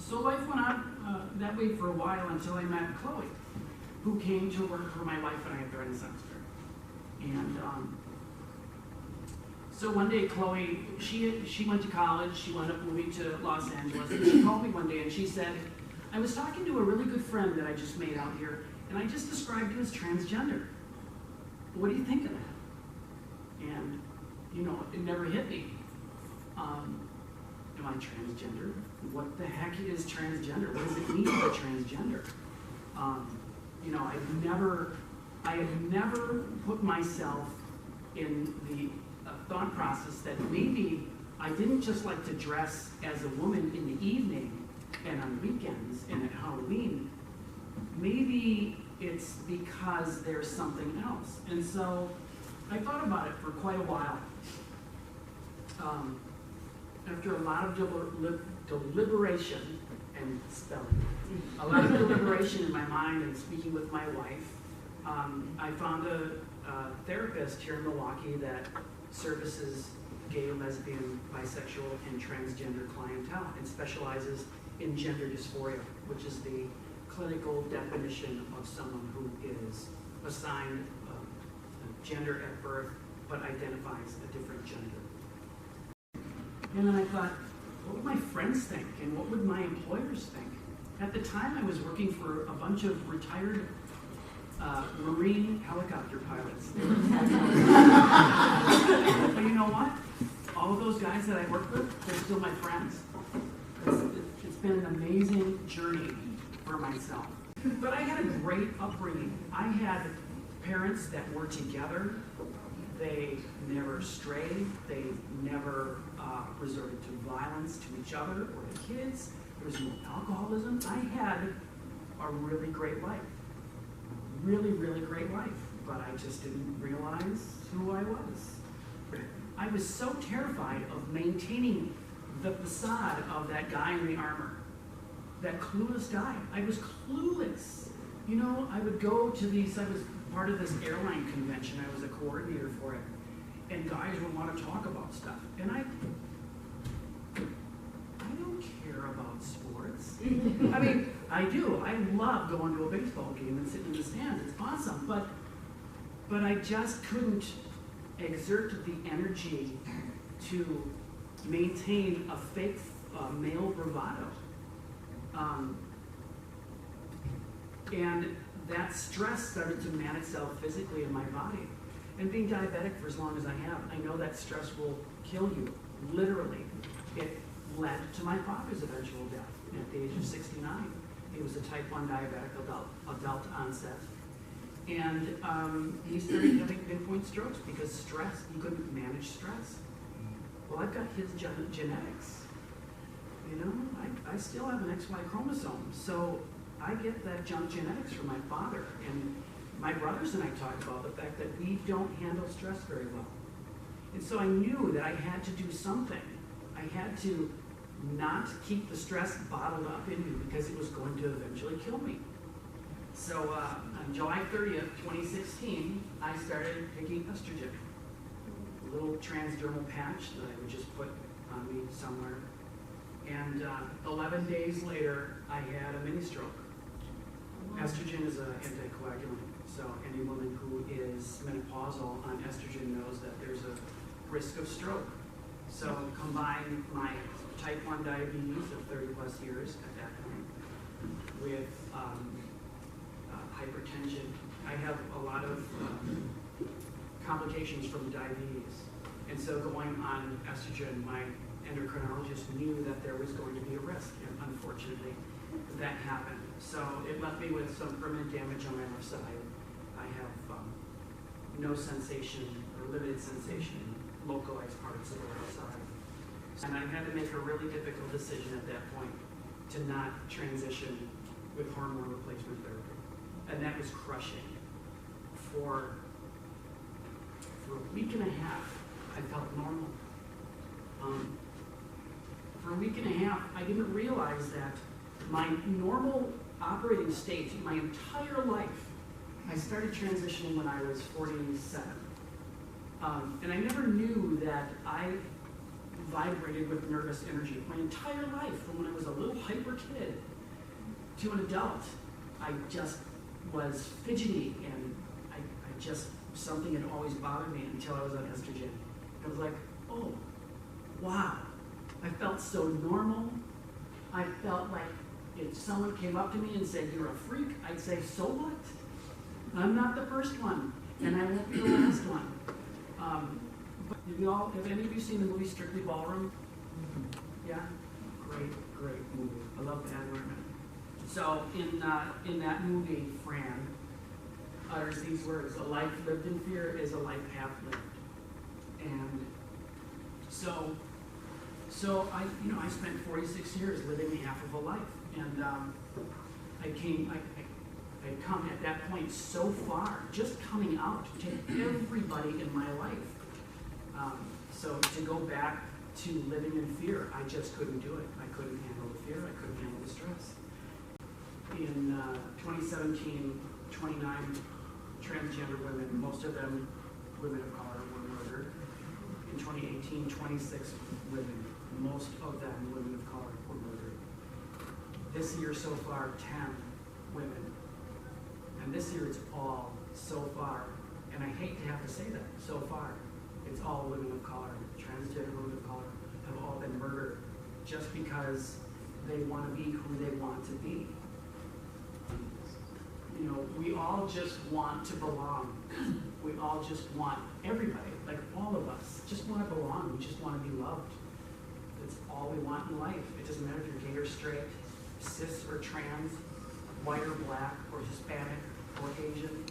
So life went on that way for a while until I met Chloe, who came to work for my wife and I at the Renaissance Fair. And so one day Chloe, she went to college, she wound up moving to Los Angeles, and she called me one day and she said, I was talking to a really good friend that I just made out here, and I just described you as transgender. What do you think of that? And, you know, it never hit me. Am I transgender? What the heck is transgender? What does it mean to be transgender? You know, I had never put myself in the thought process that maybe I didn't just like to dress as a woman in the evening and on weekends and at Halloween. Maybe it's because there's something else. And so I thought about it for quite a while. After a lot of deliberation and spelling, a lot of deliberation in my mind and speaking with my wife, I found a therapist here in Milwaukee that services gay, lesbian, bisexual, and transgender clientele and specializes in gender dysphoria, which is the clinical definition of someone who is assigned a gender at birth but identifies a different gender. And then I thought, what would my friends think and what would my employers think? At the time I was working for a bunch of retired Marine helicopter pilots. But you know what? All of those guys that I work with, they're still my friends. It's been an amazing journey for myself. But I had a great upbringing. I had parents that were together. They never strayed. They never resorted to violence to each other or to kids. There was no alcoholism. I had a really great life. Really, really great life. But I just didn't realize who I was. I was so terrified of maintaining the facade of that guy in the armor. That clueless guy. I was clueless. You know, I would go to these, I was part of this airline convention. I was a coordinator for it. And guys would want to talk about stuff. And I don't care about sports. I mean, I do. I love going to a baseball game and sitting in the stands. It's awesome. But I just couldn't exert the energy to maintain a fake male bravado. And that stress started to man itself physically in my body. And being diabetic for as long as I have, I know that stress will kill you, literally. It led to my father's eventual death at the age of 69. He was a type 1 diabetic adult onset. And he started having pinpoint strokes because stress, he couldn't manage stress. Well, I've got his genetics. You know, I still have an XY chromosome, so I get that junk genetics from my father. And my brothers and I talk about the fact that we don't handle stress very well. And so I knew that I had to do something. I had to not keep the stress bottled up in me because it was going to eventually kill me. So on July 30th, 2016, I started taking estrogen. A little transdermal patch that I would just put on me somewhere. And 11 days later, I had a mini stroke. Estrogen is an anticoagulant, so any woman who is menopausal on estrogen knows that there's a risk of stroke. So combine my type 1 diabetes of 30 plus years at that point with hypertension. I have a lot of complications from diabetes. And so going on estrogen, my endocrinologist knew that there was going to be a risk, and unfortunately that happened. So it left me with some permanent damage on my left side. I have no sensation or limited sensation in localized parts of the left side. And I had to make a really difficult decision at that point to not transition with hormone replacement therapy. And that was crushing. For a week and a half, I felt normal. For a week and a half, I didn't realize that my normal operating state my entire life, I started transitioning when I was 47. And I never knew that I vibrated with nervous energy. My entire life, from when I was a little hyper kid to an adult, I just was fidgety, and I just, something had always bothered me until I was on estrogen. I was like, oh, wow. I felt so normal. I felt like if someone came up to me and said, you're a freak, I'd say, so what? I'm not the first one, and I won't be the last one. Have any of you seen the movie Strictly Ballroom? Yeah? Great movie. I love the environment. So in that movie, Fran utters these words: a life lived in fear is a life half lived. And so I spent 46 years living half of a life, and I'd come at that point so far, just coming out to everybody in my life. So to go back to living in fear, I just couldn't do it. I couldn't handle the fear. I couldn't handle the stress. In 2017, 29 transgender women, most of them women of color, were murdered. In 2018, 26 women, most of them women of color, were murdered. This year so far, 10 women. And this year it's all so far, and I hate to have to say that, so far, it's all women of color, transgender women of color have all been murdered just because they want to be who they want to be. You know, we all just want to belong. We all just want, everybody, like all of us, just want to belong. We just want to be loved. That's all we want in life. It doesn't matter if you're gay or straight, cis or trans, white or black, or Hispanic, or Asian.